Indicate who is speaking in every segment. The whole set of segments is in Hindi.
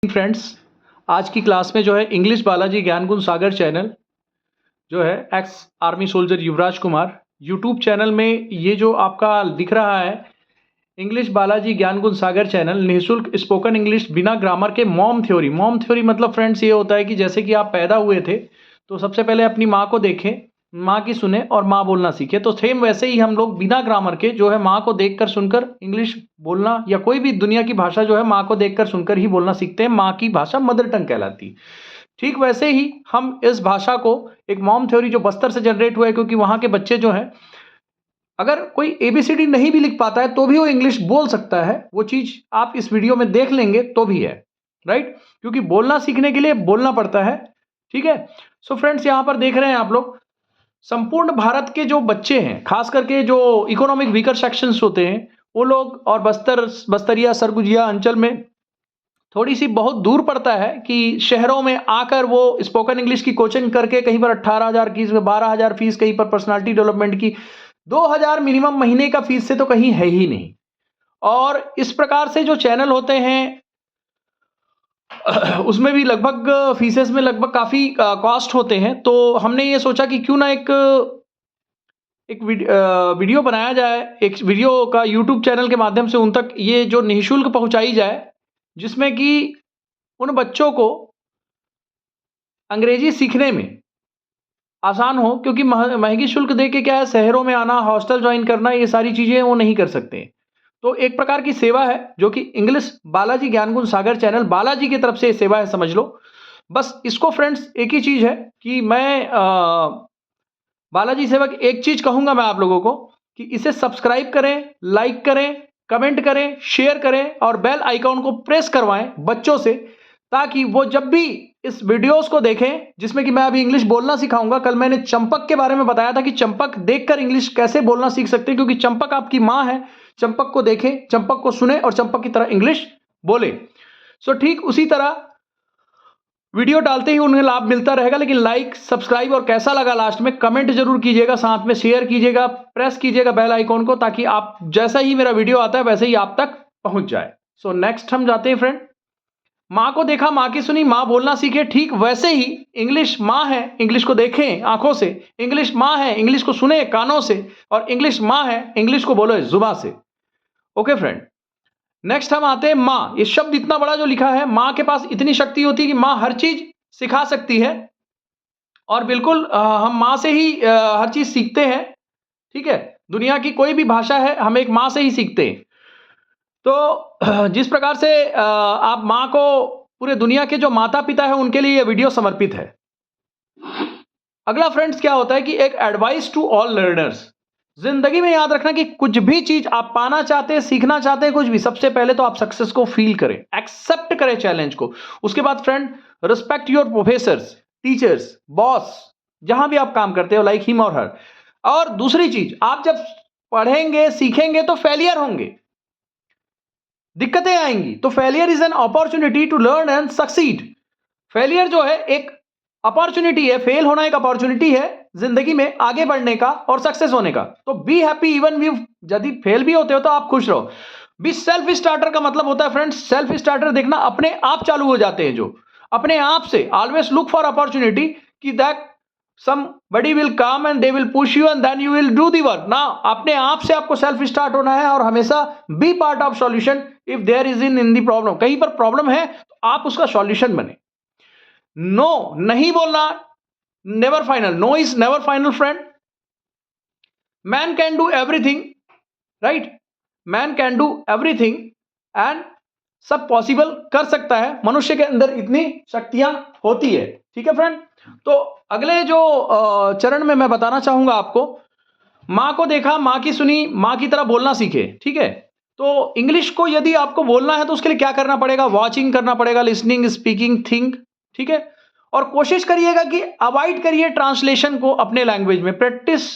Speaker 1: फ्रेंड्स, आज की क्लास में जो है इंग्लिश बालाजी ज्ञान गुण सागर चैनल जो है एक्स आर्मी सोल्जर युवराज कुमार यूट्यूब चैनल में ये जो आपका दिख रहा है इंग्लिश बालाजी ज्ञान गुण सागर चैनल निःशुल्क स्पोकन इंग्लिश बिना ग्रामर के मॉम थ्योरी मतलब फ्रेंड्स ये होता है कि जैसे कि आप पैदा हुए थे तो सबसे पहले अपनी माँ को देखें, माँ की सुने और माँ बोलना सीखे। तो सेम वैसे ही हम लोग बिना ग्रामर के जो है माँ को देखकर सुनकर इंग्लिश बोलना या कोई भी दुनिया की भाषा जो है माँ को देखकर सुनकर ही बोलना सीखते हैं। माँ की भाषा मदर टंग कहलाती। ठीक वैसे ही हम इस भाषा को एक मॉम थ्योरी जो बस्तर से जनरेट हुआ है, क्योंकि वहाँ के बच्चे जो हैं अगर कोई एबीसीडी नहीं भी लिख पाता है तो भी वो इंग्लिश बोल सकता है। वो चीज आप इस वीडियो में देख लेंगे तो भी है, राइट? क्योंकि बोलना सीखने के लिए बोलना पड़ता है। ठीक है। सो फ्रेंड्स, यहां पर देख रहे हैं आप लोग संपूर्ण भारत के जो बच्चे हैं, खास करके जो इकोनॉमिक वीकर सेक्शंस होते हैं वो लोग, और बस्तरिया सरगुजिया अंचल में थोड़ी सी बहुत दूर पड़ता है कि शहरों में आकर वो स्पोकन इंग्लिश की कोचिंग करके कहीं पर 18,000 की, 12,000 फीस, कहीं पर पर्सनालिटी डेवलपमेंट की 2,000 मिनिमम महीने का फीस से तो कहीं है ही नहीं। और इस प्रकार से जो चैनल होते हैं उसमें भी लगभग फीसेस में लगभग काफी कॉस्ट होते हैं। तो हमने ये सोचा कि क्यों ना एक वीडियो बनाया जाए, एक वीडियो का यूट्यूब चैनल के माध्यम से उन तक ये जो निःशुल्क पहुंचाई जाए, जिसमें कि उन बच्चों को अंग्रेजी सीखने में आसान हो। क्योंकि महंगी शुल्क दे के क्या है, शहरों में आना, हॉस्टल ज्वाइन करना, ये सारी चीजें वो नहीं कर सकते। तो एक प्रकार की सेवा है जो कि इंग्लिश बालाजी ज्ञान गुण सागर चैनल, बालाजी की तरफ से सेवा है, समझ लो। बस इसको फ्रेंड्स एक ही चीज है कि मैं बालाजी सेवक एक चीज कहूंगा मैं आप लोगों को कि इसे सब्सक्राइब करें, लाइक करें, कमेंट करें, शेयर करें और बेल आइकॉन को प्रेस करवाएं बच्चों से, ताकि वो जब भी इस वीडियोस को देखें जिसमें कि मैं अभी इंग्लिश बोलना सिखाऊंगा। कल मैंने चंपक के बारे में बताया था कि चंपक देखकर इंग्लिश कैसे बोलना सीख सकते हैं, क्योंकि चंपक आपकी मां है। चंपक को देखें, चंपक को सुने और चंपक की तरह इंग्लिश बोले। सो ठीक उसी तरह वीडियो डालते ही उन्हें लाभ मिलता रहेगा। लेकिन लाइक, सब्सक्राइब और कैसा लगा लास्ट में कमेंट जरूर कीजिएगा, साथ में शेयर कीजिएगा, प्रेस कीजिएगा बेल आइकॉन को, ताकि आप जैसा ही मेरा वीडियो आता है वैसे ही आप तक पहुंच जाए। सो नेक्स्ट हम जाते हैं फ्रेंड। माँ को देखा, माँ की सुनी, माँ बोलना सीखे। ठीक वैसे ही इंग्लिश माँ है, इंग्लिश को देखें आंखों से। इंग्लिश माँ है, इंग्लिश को सुने कानों से। और इंग्लिश माँ है, इंग्लिश को बोलो जुबान से। ओके फ्रेंड, नेक्स्ट हम आते हैं माँ। ये शब्द इतना बड़ा जो लिखा है, माँ के पास इतनी शक्ति होती है कि माँ हर चीज सिखा सकती है। और बिल्कुल हम माँ से ही हर चीज सीखते हैं। ठीक है, दुनिया की कोई भी भाषा है हम एक माँ से ही सीखते हैं। तो जिस प्रकार से आप माँ को, पूरे दुनिया के जो माता पिता है उनके लिए यह वीडियो समर्पित है। अगला फ्रेंड्स क्या होता है कि एक एडवाइस टू ऑल लर्नर्स। जिंदगी में याद रखना कि कुछ भी चीज आप पाना चाहते हैं, सीखना चाहते हैं, कुछ भी, सबसे पहले तो आप सक्सेस को फील करें, एक्सेप्ट करें चैलेंज को। उसके बाद friend, respect your professors, teachers, boss, जहां भी आप काम करते हो, लाइक हिम और हर। और दूसरी चीज, आप जब पढ़ेंगे सीखेंगे तो फेलियर होंगे, दिक्कतें आएंगी। तो failure is an opportunity to learn and succeed. Failure जो है एक अपॉर्चुनिटी है, फेल होना एक अपॉर्चुनिटी है जिंदगी में आगे बढ़ने का और सक्सेस होने का। तो बी हैप्पी इवन यू, यदि फेल भी होते हो तो आप खुश रहो। बी सेल्फ स्टार्टर का मतलब होता है फ्रेंड्स, सेल्फ स्टार्टर देखना अपने आप चालू हो जाते हैं, जो अपने आप से। ऑलवेज लुक फॉर अपॉर्चुनिटी कि that somebody will come and they will push you and then you will do the work। ना अपने आप से आपको सेल्फ स्टार्ट होना है और हमेशा be part of solution if there is in the problem. कहीं पर प्रॉब्लम है तो आप उसका सॉल्यूशन बने। नो नहीं बोलना, never final. No is never final friend. Man can do everything, right? Man can do everything and सब पॉसिबल कर सकता है। मनुष्य के अंदर इतनी शक्तियां होती है। ठीक है फ्रेंड। तो अगले जो चरण में मैं बताना चाहूंगा आपको, माँ को देखा, माँ की सुनी, माँ की तरह बोलना सीखे। ठीक है, तो इंग्लिश को यदि आपको बोलना है तो उसके लिए क्या करना पड़ेगा? वॉचिंग करना पड़ेगा, लिसनिंग, स्पीकिंग, थिंक। ठीक है, और कोशिश करिएगा कि अवॉइड करिए ट्रांसलेशन को अपने लैंग्वेज में। प्रैक्टिस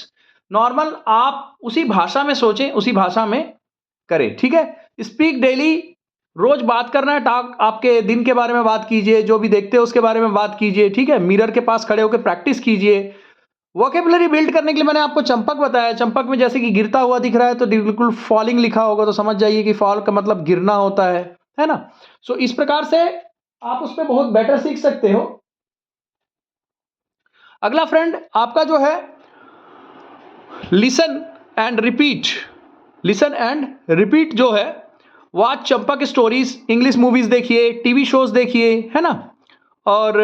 Speaker 1: नॉर्मल आप उसी भाषा में सोचें, उसी भाषा में करें। ठीक है, स्पीक डेली, रोज बात करना है। टॉक, आपके दिन के बारे में बात कीजिए, जो भी देखते हैं उसके बारे में बात कीजिए। ठीक है, मिरर के पास खड़े होकर प्रैक्टिस कीजिए। वोकेबुलरी बिल्ड करने के लिए मैंने आपको चंपक बताया। चंपक में जैसे कि गिरता हुआ दिख रहा है तो बिल्कुल फॉलिंग लिखा होगा तो समझ जाइए कि फॉल का मतलब गिरना होता है ना। सो इस प्रकार से आप उसमें बहुत बेटर सीख सकते हो। अगला फ्रेंड आपका जो है listen and repeat. Listen and repeat जो है, watch Champak stories, English movies देखिए, टीवी शोज देखिए, है ना, और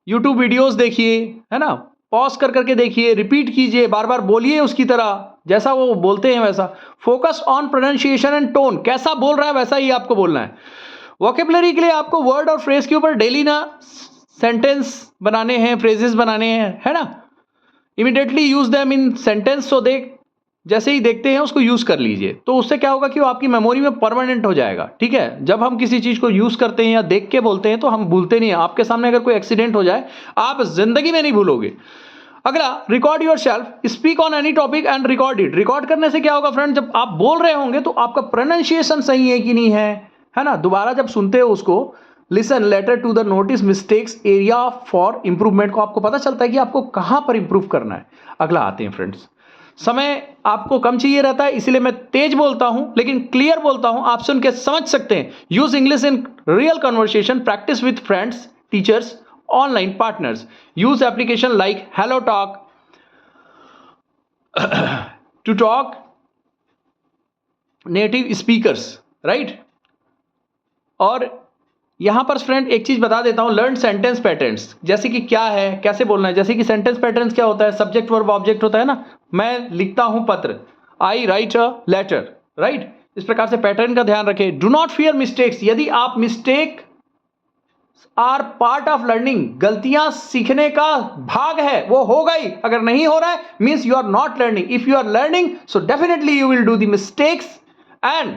Speaker 1: यूट्यूब वीडियोस देखिए, है ना, पॉज कर करके देखिए, रिपीट कीजिए, बार बार बोलिए उसकी तरह जैसा वो बोलते हैं वैसा। Focus on pronunciation and tone, कैसा बोल रहा है वैसा ही आपको बोलना है। वोकेबलरी के लिए आपको वर्ड और फ्रेज के ऊपर डेली ना सेंटेंस बनाने हैं, फ्रेजेस बनाने हैं, है ना। Immediately use them in sentence, so they जैसे ही देखते हैं उसको यूज कर लीजिए, तो उससे क्या होगा कि वो आपकी मेमोरी में परमानेंट हो जाएगा। ठीक है, जब हम किसी चीज को यूज करते हैं या देख के बोलते हैं तो हम भूलते नहीं हैं। आपके सामने अगर कोई एक्सीडेंट हो जाए, आप जिंदगी में नहीं भूलोगे। अगला, record your self, speak on any topic and record it. Record करने से क्या होगा फ्रेंड, जब आप बोल रहे होंगे तो आपका प्रोनाउंसिएशन सही है कि नहीं है ना, दोबारा जब सुनते हो उसको, listen later to the notice mistakes area for improvement, को आपको पता चलता है कि आपको कहां पर इंप्रूव करना है। अगला आते हैं फ्रेंड्स, समय आपको कम चाहिए रहता है, इसीलिए मैं तेज बोलता हूं लेकिन क्लियर बोलता हूं, आप सुन के समझ सकते हैं। Use English in real conversation, practice with friends, teachers, online partners, use application like HelloTalk to talk native speakers, right. और यहां पर फ्रेंड एक चीज बता देता हूं, लर्न सेंटेंस पैटर्न्स, जैसे कि क्या है, कैसे बोलना है। जैसे कि सेंटेंस पैटर्न्स क्या होता है, सब्जेक्ट वर्ब ऑब्जेक्ट होता है ना, मैं लिखता हूं पत्र, आई राइट अ लेटर, राइट। इस प्रकार से पैटर्न का ध्यान रखें। डू नॉट फियर मिस्टेक्स, यदि आप mistake are part of learning, गलतियां सीखने का भाग है, वो होगा ही। अगर नहीं हो रहा है means you are not learning. If you are learning so definitely you will do the mistakes, and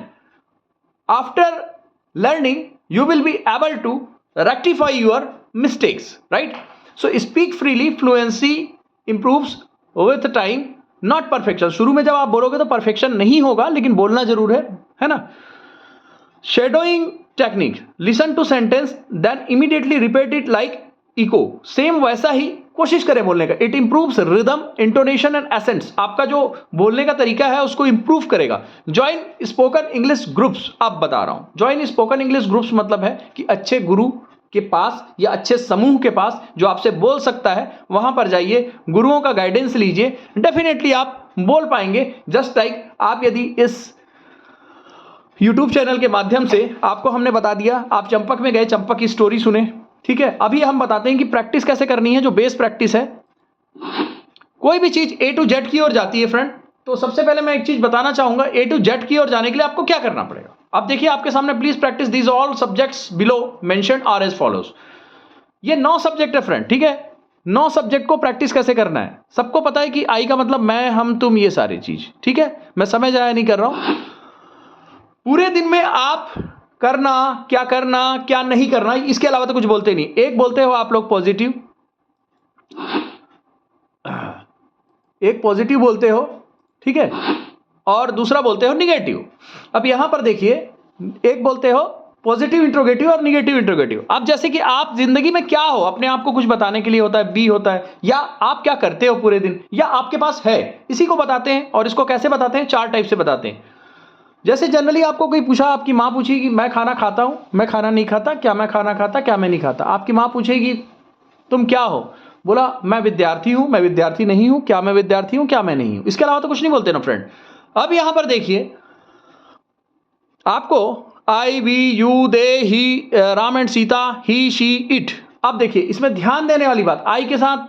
Speaker 1: after learning you will be able to rectify your mistakes, right? So speak freely, fluency improves with time, not perfection। शुरू में जब आप बोलोगे तो परफेक्शन नहीं होगा, लेकिन बोलना जरूर है ना। shadowing technique, listen to sentence then immediately repeat it like echo, same वैसा ही कोशिश करें बोलने का। It improves rhythm, intonation and essence, आपका जो बोलने का तरीका है उसको इंप्रूव करेगा। ज्वाइन स्पोकन इंग्लिश ग्रुप्स, अब बता रहा हूं, ज्वाइन स्पोकन इंग्लिश ग्रुप्स मतलब है कि अच्छे गुरु के पास या अच्छे समूह के पास जो आपसे बोल सकता है, वहां पर जाइए, गुरुओं का गाइडेंस लीजिए, डेफिनेटली आप बोल पाएंगे। जस्ट लाइक आप यदि इस YouTube चैनल के माध्यम से, आपको हमने बता दिया, आप चंपक में गए, चंपक की स्टोरी सुने, ठीक है। अभी हम बताते हैं कि प्रैक्टिस कैसे करनी है, जो बेस प्रैक्टिस है। कोई भी चीज A to Z की ओर जाती है फ्रेंड, तो सबसे पहले मैं एक चीज बताना चाहूंगा, A to Z की ओर जाने के लिए आपको क्या करना पड़ेगा। अब देखिए आपके सामने, please practice these all subjects below mentioned are as follows. ये 9 सब्जेक्ट है फ्रेंड, ठीक है। 9 सब्जेक्ट को प्रैक्टिस कैसे करना है, सबको पता है कि आई का मतलब मैं, हम, तुम, ये सारी चीज, ठीक है। मैं समय जाया नहीं कर रहा हूं। पूरे दिन में आप करना क्या नहीं करना, इसके अलावा तो कुछ बोलते नहीं। एक बोलते हो आप लोग पॉजिटिव, एक पॉजिटिव बोलते हो, ठीक है, और दूसरा बोलते हो निगेटिव। अब यहां पर देखिए, एक बोलते हो पॉजिटिव इंट्रोगेटिव और निगेटिव इंट्रोगेटिव। अब जैसे कि आप जिंदगी में क्या हो, अपने आप को कुछ बताने के लिए होता है, बी होता है, या आप क्या करते हो पूरे दिन, या आपके पास है, इसी को बताते हैं। और इसको कैसे बताते हैं, 4 टाइप से बताते हैं। जैसे जनरली आपको कोई पूछा, आपकी माँ पूछेगी मैं खाना खाता हूं, मैं खाना नहीं खाता, क्या मैं खाना खाता, क्या मैं नहीं खाता। आपकी माँ पूछेगी तुम क्या हो, बोला मैं विद्यार्थी हूं, मैं विद्यार्थी नहीं हूं, क्या मैं विद्यार्थी हूं, क्या मैं नहीं हूं। इसके अलावा तो कुछ नहीं बोलते ना फ्रेंड। अब यहां पर देखिए, आपको I, we, you, they, he, Ram and Sita, he, she, it. अब देखिए इसमें ध्यान देने वाली बात, आई के साथ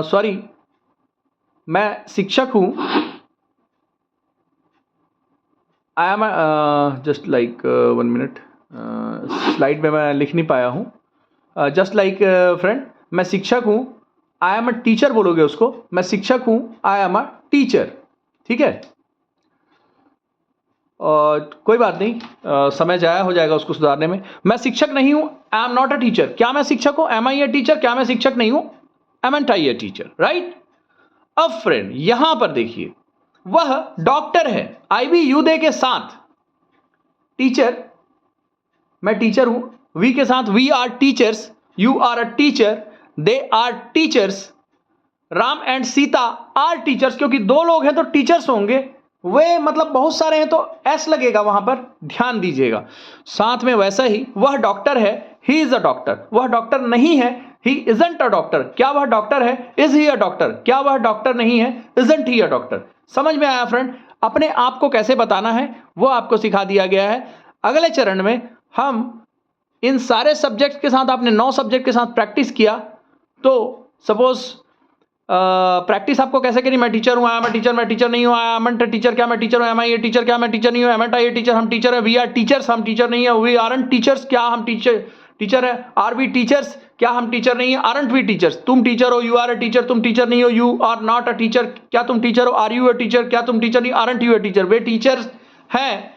Speaker 1: सॉरी, मैं शिक्षक हूं, I am just like 1 minute, slide में मैं लिख नहीं पाया हूं। जस्ट लाइक फ्रेंड, मैं शिक्षक हूं, आई एम अ टीचर बोलोगे उसको, मैं शिक्षक हूं, आई एम अ टीचर, ठीक है। कोई बात नहीं, समय जाया हो जाएगा उसको सुधारने में। मैं शिक्षक नहीं हूं, I am not a teacher, क्या मैं शिक्षक हूं, एम आई अ टीचर, क्या मैं शिक्षक नहीं हूं, am I a teacher, right. अब फ्रेंड यहां पर देखिए, वह डॉक्टर है, आई वी यू दे के साथ, टीचर, मैं टीचर हूं, वी के साथ we are teachers, you are a teacher, they are teachers, Ram and Sita are teachers, क्योंकि 2 लोग हैं तो टीचर्स होंगे, वे मतलब बहुत सारे हैं तो एस लगेगा वहां पर, ध्यान दीजिएगा। साथ में वैसा ही वह डॉक्टर है, ही इज अ डॉक्टर, वह डॉक्टर नहीं है, ही इजंट अ डॉक्टर, क्या वह डॉक्टर है, इज ही अ डॉक्टर, क्या वह डॉक्टर नहीं है, इजंट ही अ डॉक्टर। समझ में आया फ्रेंड? अपने आप को कैसे बताना है वो आपको सिखा दिया गया है। अगले चरण में हम इन सारे सब्जेक्ट के साथ, आपने 9 सब्जेक्ट के साथ प्रैक्टिस किया, तो सपोज प्रैक्टिस आपको कैसे करनी, मैं टीचर हूं, मैं टीचर, मैं टीचर नहीं हूं, आई एम टीचर, क्या मैं टीचर हूं, एम आई ए टीचर, क्या मैं टीचर नहीं हूं, एम आई ए टीचर, हम टीचर है, वी आर टीचर्स, हम टीचर नहीं है, वी आरंट टीचर्स, क्या हम टीचर है, आर वी टीचर्स, क्या हम टीचर नहीं है, आरंट वी टीचर्स, तुम टीचर हो, यू आर अ टीचर, तुम टीचर नहीं हो, you are not a teacher, क्या तुम टीचर हो, आर यू अ टीचर, क्या तुम टीचर नहीं, आरंट यू अ टीचर, वे टीचर्स हैं,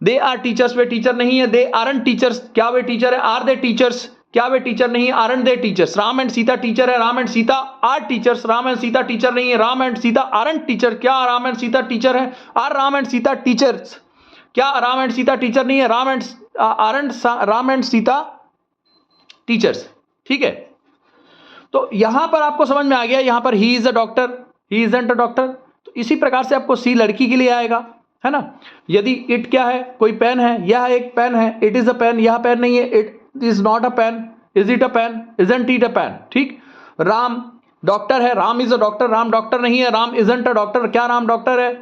Speaker 1: दे आर टीचर्स, वे टीचर नहीं है, दे आरंट टीचर्स, क्या वे टीचर है, आर दे टीचर्स, क्या वे टीचर नहीं है, aren't they teachers, Ram and Sita teacher है, Ram and Sita are teachers, Ram and Sita teacher नहीं है, Ram and Sita aren't teacher, क्या राम एंड सीता टीचर है, are Ram and Sita teachers, क्या राम एंड सीता टीचर नहीं है, Ram and aren't Ram and Sita teachers. ठीक है, तो यहां पर आपको समझ में आ गया, यहां पर he is a doctor, he isn't a doctor. तो इसी प्रकार से आपको सी लड़की के लिए आएगा, है ना। यदि इट क्या है, कोई पेन है, यह एक पेन है, इट इज अ पेन, यह पेन नहीं है, it is not a pen, is it a pen, isn't it a pen. ठीक, राम डॉक्टर है, Ram is a doctor, Ram doctor नहीं है, राम इजंट अ डॉक्टर, क्या राम डॉक्टर है,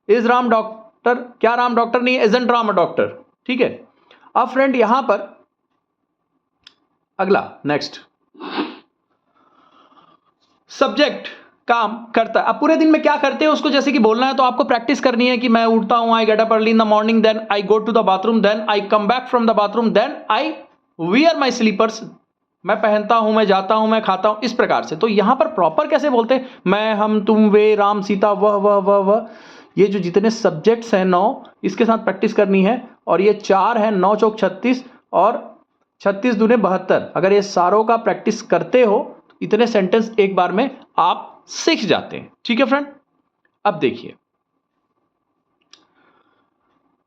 Speaker 1: इज राम डॉक्टर, क्या राम डॉक्टर नहीं है, इजंट राम अ डॉक्टर। ठीक है, अब फ्रेंड यहां पर अगला नेक्स्ट सब्जेक्ट काम करता है। अब पूरे दिन में क्या करते हैं उसको जैसे कि बोलना है, तो आपको प्रैक्टिस करनी है कि मैं उठता हूं, I get up early in the morning, then I go to the bathroom, then I come back from the bathroom, then I wear my slippers, मैं पहनता हूं, मैं जाता हूं, मैं खाता हूं, इस प्रकार से। तो यहां पर प्रॉपर कैसे बोलते हैं, मैं, हम, तुम, वे, राम, सीता, वह, ये जो जितने सब्जेक्ट्स हैं 9, इसके साथ प्रैक्टिस करनी है। और ये 4 है, 9 चौक 36 और 36 दूने 72। अगर ये सारों का प्रैक्टिस करते हो तो इतने सेंटेंस एक बार में आप सीख जाते हैं। ठीक है फ्रेंड, अब देखिए,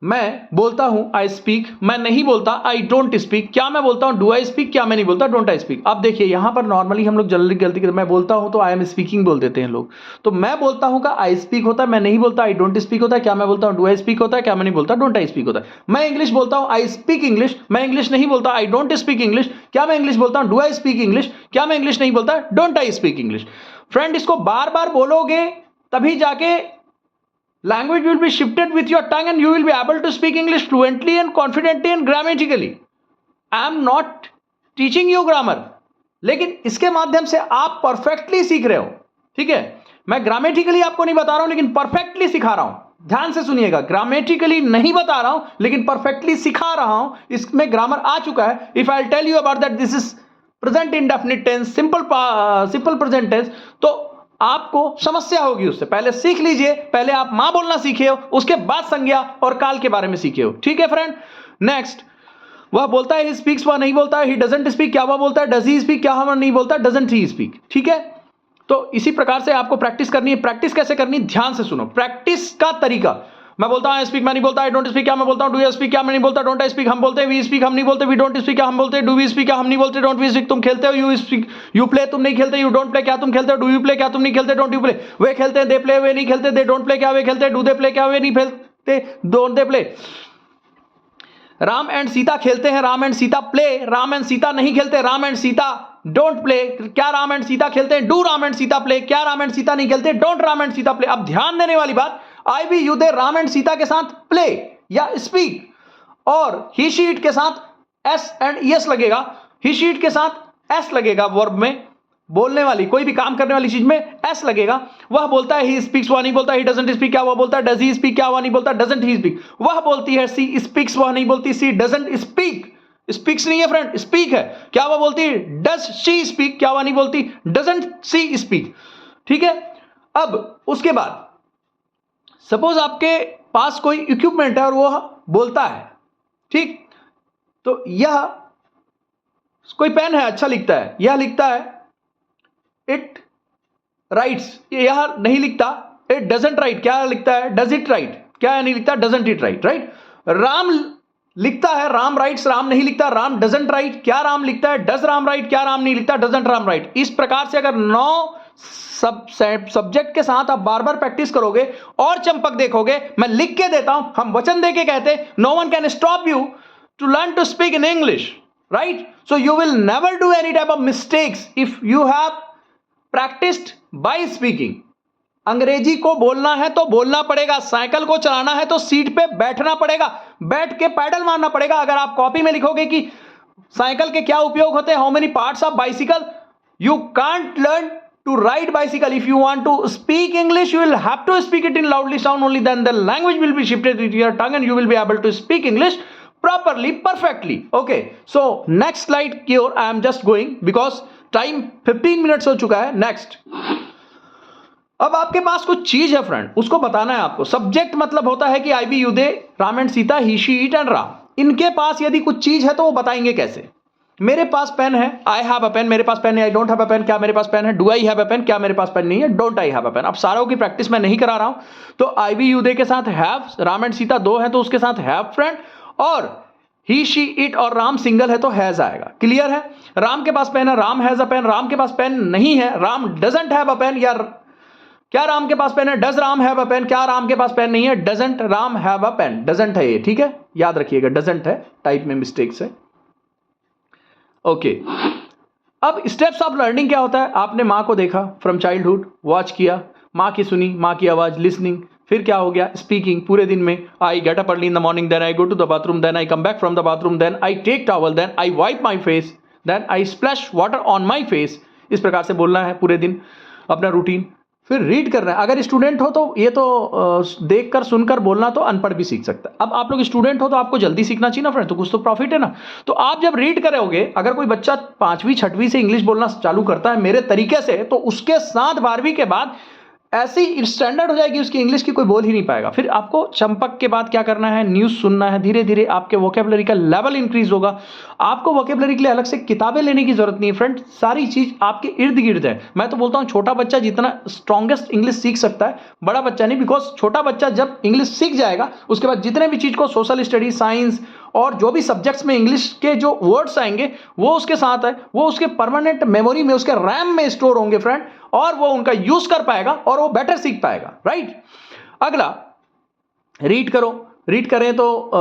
Speaker 1: मैं बोलता हूं आई स्पीक, मैं नहीं बोलता आई डोंट स्पीक, क्या मैं बोलता हूं डू आई स्पीक, क्या मैं नहीं बोलता डोंट आई स्पीक। अब देखिए यहां पर नॉर्मली हम लोग जल्दी गलती करते, मैं बोलता हूं तो आई एम स्पीकिंग बोल देते हैं लोग। तो मैं बोलता हूं का आई स्पीक होता है, मैं नहीं बोलता आई डोंट स्पीक होता है, क्या मैं बोलता हूं डू आई स्पीक होता है, क्या मैं नहीं बोलता डोंट आई स्पीक होता है। मैं इंग्लिश बोलता हूं आई स्पीक इंग्लिश, मैं इंग्लिश नहीं बोलता आई डोंट स्पीक इंग्लिश, क्या मैं इंग्लिश बोलता हूं डू आई स्पीक इंग्लिश, क्या मैं इंग्लिश नहीं बोलता don't I speak English. Friend इसको बार बार बोलोगे तभी जाके language will be shifted with your tongue and you will be able to speak English fluently and confidently and grammatically. I am not teaching you grammar, लेकिन इसके माध्यम से आप परफेक्टली सीख रहे हो। ठीक है, मैं ग्रामेटिकली आपको नहीं बता रहा हूं लेकिन परफेक्टली सिखा रहा हूं। ध्यान से सुनिएगा, ग्रामेटिकली नहीं बता रहा हूं लेकिन परफेक्टली सिखा रहा हूं, इसमें ग्रामर आ चुका है। If I tell you about that this is present indefinite tense, simple present tense, तो आपको समस्या होगी उससे। पहले सीख लीजिए, पहले आप मां बोलना सीखे हो, उसके बाद संज्ञा और काल के बारे में सीखे हो। ठीक है फ्रेंड, नेक्स्ट, वह बोलता है ही स्पीक्स, वह नहीं बोलता है ही डजंट स्पीक, क्या वह बोलता है डज ही स्पीक, क्या हम नहीं बोलता डजंट ही स्पीक। ठीक है, तो इसी प्रकार से आपको प्रैक्टिस करनी है। प्रैक्टिस कैसे करनी, ध्यान से सुनो। प्रैक्टिस का तरीका, मैं बोलता हूं आई स्पीक, मैं नहीं बोलता आई डोंट स्पीक, क्या मैं बोलता हूं डू यू स्पीक, क्या मैं नहीं बोलता डोंट आई स्पीक, हम बोलते हैं वी स्पीक, हम नहीं बोलते वी डोंट स्पीक, क्या हम बोलते हैं डू वी स्पीक, क्या हम नहीं बोलते डोंट वी स्पीक। तुम खेलते हो यू स्पीक, यू प्ले, तुम नहीं खेलते यू डोंट प्ले, क्या तुम खेलते हो डू यू प्ले, क्या तुम नहीं खेलते डोंट यू प्ले। वे खेलते हैं दे प्ले, वे नहीं खेलते दे डोंट प्ले, क्या वे खेलते डू दे प्ले, क्या वे नहीं खेलते don't they play. Ram and Sita खेलते हैं, Ram and Sita play, Ram and Sita नहीं खेलते, Ram and Sita don't play, क्या राम एंड सीता खेलते हैं do Ram and Sita play, क्या राम एंड सीता नहीं खेलते don't Ram and Sita play. अब ध्यान देने वाली बात, आई भी you they Ram and Sita के साथ प्ले या स्पीक, और ही शीट के साथ एस एंड एस लगेगा, ही शीट के साथ एस लगेगा, वर्ब में बोलने वाली कोई भी काम करने वाली चीज में एस लगेगा। वह बोलता है ही स्पीक्स, वह नहीं बोलता ही डजंट स्पीक, क्या वह बोलता है डज ही स्पीक, क्या वह नहीं बोलता डजंट ही स्पीक। वह बोलती है सी स्पीक्स, वह नहीं बोलती सी डजंट स्पीक, स्पीक्स नहीं है फ्रेंड, स्पीक है। क्या वह बोलती है डज शी स्पीक, क्या वह नहीं बोलती डजंट सी स्पीक। ठीक है, अब उसके बाद सपोज आपके पास कोई इक्विपमेंट है और वह बोलता है, ठीक, तो यह कोई पेन है, अच्छा लिखता है, यह लिखता है इट राइट्स, यह नहीं लिखता इट डजंट राइट, क्या लिखता है डज इट राइट, क्या नहीं लिखता doesn't it right. Right, Ram लिखता है राम राइट्स, राम नहीं लिखता राम डजंट राइट, क्या राम लिखता है डज राम राइट, क्या राम नहीं लिखता डजंट राम राइट। इस प्रकार से अगर 9 सब सब्जेक्ट के साथ आप बार बार प्रैक्टिस करोगे और चंपक देखोगे। मैं लिख के देता हूं, हम वचन दे के कहते, no one can stop you to learn to speak in English, right? So you will never do any type of mistakes if you have practiced by speaking. अंग्रेजी को बोलना है तो बोलना पड़ेगा, साइकिल को चलाना है तो सीट पे बैठना पड़ेगा, बैठ के पैडल मारना पड़ेगा। अगर आप कॉपी में लिखोगे कि साइकिल के क्या उपयोग होते हैं, how many parts of bicycle, you can't learn to ride bicycle. If you want to speak English, you will have to speak it in loudly sound, only then the language will be shifted to your tongue and you will be able to speak English properly, perfectly. Okay, so next slide की ओर I am just going because time 15 minutes हो चुका है. Next, अब आपके पास कुछ चीज है फ्रेंड, उसको बताना है आपको. सब्जेक्ट मतलब होता है कि I we you they, Ram and Sita, he she it and Ram. इनके पास यदि कुछ चीज है तो वो बताएंगे कैसे. मेरे पास पेन है, आई हैव अ पेन, मेरे पास पेन है, I don't have a pen, क्या मेरे पास पेन है, do I have a pen, क्या मेरे पास पेन नहीं है, don't I have a pen. अब सारों की प्रैक्टिस मैं नहीं करा रहा हूं, तो आई बी यू दे के साथ हैव, राम एंड सीता दो है तो उसके साथ हैव फ्रेंड, और ही शी इट और राम सिंगल है तो हैज आएगा. क्लियर है? राम के पास पेन है, Ram has a pen, Ram के पास पेन नहीं है, Ram doesn't have a pen, या क्या राम के पास पेन है, does Ram have a pen, क्या राम के पास पेन नहीं है, doesn't Ram have a pen. Doesn't है ये, ठीक है, याद रखिएगा, डजंट है, टाइप में मिस्टेक्स है. ओके, अब स्टेप्स ऑफ लर्निंग क्या होता है. आपने माँ को देखा फ्रॉम चाइल्डहुड, वॉच किया, माँ की सुनी, माँ की आवाज, लिसनिंग, फिर क्या हो गया, स्पीकिंग पूरे दिन में. I get up early in the morning, then I go to the bathroom, then I come back from the bathroom, then I take towel, then I wipe my face, then I splash water on my face. इस प्रकार से बोलना है पूरे दिन, अपना रूटीन. फिर रीड करना है. अगर स्टूडेंट हो तो ये तो देखकर सुनकर बोलना तो अनपढ़ भी सीख सकता है. अब आप लोग स्टूडेंट हो तो आपको जल्दी सीखना चाहिए ना फ्रेंड, तो कुछ तो प्रॉफिट है ना. तो आप जब रीड करोगे, अगर कोई बच्चा 5वीं 6वीं से इंग्लिश बोलना चालू करता है मेरे तरीके से, तो उसके साथ 12वीं के बाद ऐसी स्टैंडर्ड हो जाएगी उसकी इंग्लिश की, कोई बोल ही नहीं पाएगा. फिर आपको चंपक के बाद क्या करना है, न्यूज़ सुनना है. धीरे धीरे आपके वोकेबलरी का लेवल इंक्रीज होगा. आपको वोकेबलरी के लिए अलग से किताबें लेने की जरूरत नहीं है फ्रेंड, सारी चीज आपके इर्द गिर्द है. मैं तो बोलता हूँ छोटा बच्चा जितना स्ट्रॉन्गेस्ट इंग्लिश सीख सकता है, बड़ा बच्चा नहीं. बिकॉज छोटा बच्चा जब इंग्लिश सीख जाएगा, उसके बाद जितने भी चीज को, सोशल स्टडी, साइंस और जो भी सब्जेक्ट्स में इंग्लिश के जो वर्ड्स आएंगे वो उसके साथ है, वो उसके परमानेंट मेमोरी में, उसके रैम में स्टोर होंगे फ्रेंड, और वो उनका यूज कर पाएगा और वो बेटर सीख पाएगा. राइट. अगला, रीड करो. रीड करें तो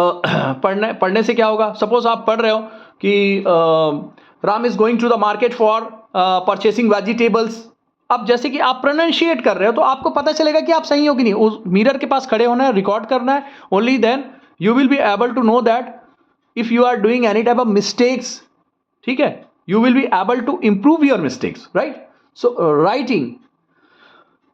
Speaker 1: पढ़ने से क्या होगा. सपोज आप पढ़ रहे हो कि Ram is going to the market for purchasing vegetables. अब जैसे कि आप प्रोनाउंशिएट कर रहे हो तो आपको पता चलेगा कि आप सही हो कि नहीं. उस मिरर के पास खड़े होना है, रिकॉर्ड करना है. Only then you will be able to know that if you are doing any type of mistakes. ठीक है, you will be able to improve your mistakes. Right. So writing,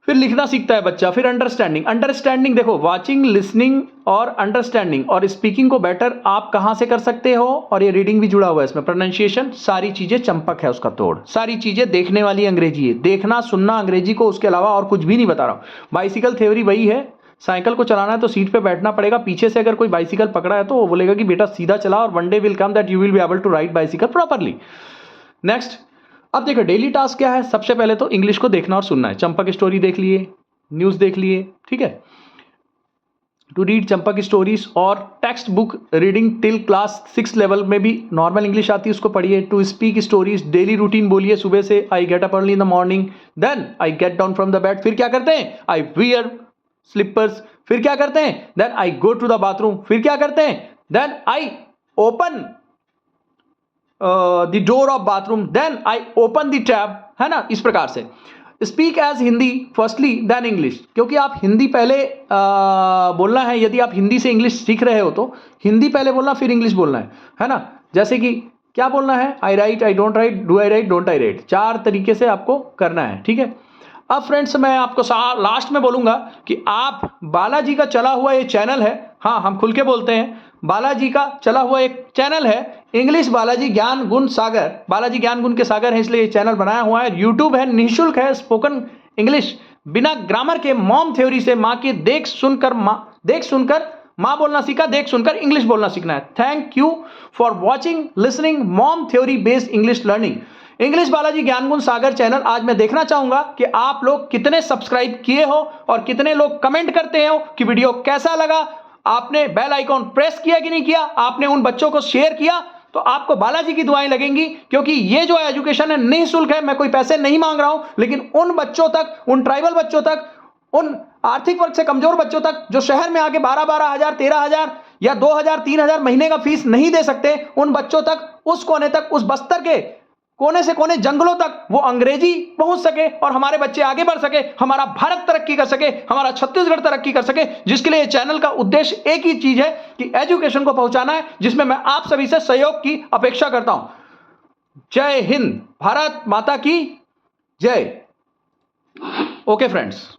Speaker 1: फिर लिखना सीखता है बच्चा. फिर अंडरस्टैंडिंग. अंडरस्टैंडिंग देखो, वाचिंग, लिसनिंग और अंडरस्टैंडिंग और स्पीकिंग को बेटर आप कहां से कर सकते हो, और ये रीडिंग भी जुड़ा हुआ है इसमें, प्रोनाउंसिएशन, सारी चीजें चंपक है उसका तोड़. सारी चीजें देखने वाली अंग्रेजी है, देखना सुनना अंग्रेजी को, उसके अलावा और कुछ भी नहीं बता रहा हूं. बाइसिकल थ्योरी वही है, साइकिल को चलाना है तो सीट पे बैठना पड़ेगा. पीछे से अगर कोई बाइसिकल पकड़ा है तो वो बोलेगा कि बेटा सीधा चला, और one day will come that you will be able to ride bicycle properly. Next, अब देखो डेली टास्क क्या है. सबसे पहले तो इंग्लिश को देखना और सुनना है. चंपक स्टोरी देख लिए, न्यूज देख लिए, ठीक है. टू रीड चंपक स्टोरीज और text book reading till class 6 level में भी नॉर्मल इंग्लिश आती है, उसको पढ़िए. To speak stories, daily routine बोलिए सुबह से. I get up early in the morning, then I get down from the bed. फिर क्या करते हैं, आई वियर स्लीपर्स. फिर क्या करते हैं, then I go to the bathroom. फिर क्या करते हैं, then I open the door of bathroom, then I open the tab, है ना. इस प्रकार से speak as Hindi firstly then English, क्योंकि आप हिंदी पहले बोलना है. यदि आप हिंदी से इंग्लिश सीख रहे हो तो हिंदी पहले बोलना, फिर इंग्लिश बोलना है ना. जैसे कि क्या बोलना है, I write, I don't write, do I write, don't I write. 4 तरीके से आपको करना है, ठीक है. अब फ्रेंड्स मैं आपको लास्ट में बोलूंगा कि आप बालाजी का चला हुआ ये चैनल है, हाँ हम खुल के बोलते हैं, बालाजी का चला हुआ एक चैनल है इंग्लिश बालाजी ज्ञान गुण सागर. बालाजी ज्ञान गुण के सागर है, इसलिए ये चैनल बनाया हुआ है. यूट्यूब है, निःशुल्क है. स्पोकन इंग्लिश बिना ग्रामर के, मॉम थ्योरी से, माँ की देख सुनकर माँ बोलना सीखा, देख सुनकर इंग्लिश बोलना सीखना है. Thank you for watching, listening mom theory based English learning. English Balaji ज्ञान गुण सागर चैनल. आज मैं देखना चाहूंगा कि आप लोग कितने सब्सक्राइब किए हो और कितने लोग कमेंट करते हो कि वीडियो कैसा लगा. आपने बेल आइकॉन प्रेस किया कि नहीं किया, आपने उन बच्चों को शेयर किया तो आपको बालाजी की दुआएं लगेंगी, क्योंकि ये जो एजुकेशन है निःशुल्क है। मैं कोई पैसे नहीं मांग रहा हूं, लेकिन उन बच्चों तक, उन ट्राइबल बच्चों तक, उन आर्थिक वर्ग से कमजोर बच्चों तक जो शहर में आके 12-12 हजार, 13 हजार या 2,000, 3,000 महीने का फीस नहीं दे सकते, उन बच्चों तक, उस कोने तक, उस बस्तर के कोने से कोने जंगलों तक वो अंग्रेजी पहुंच सके और हमारे बच्चे आगे बढ़ सके, हमारा भारत तरक्की कर सके, हमारा छत्तीसगढ़ तरक्की कर सके, जिसके लिए चैनल का उद्देश्य एक ही चीज है कि एजुकेशन को पहुंचाना है, जिसमें मैं आप सभी से सहयोग की अपेक्षा करता हूं। जय हिंद, भारत माता की जय। Okay friends.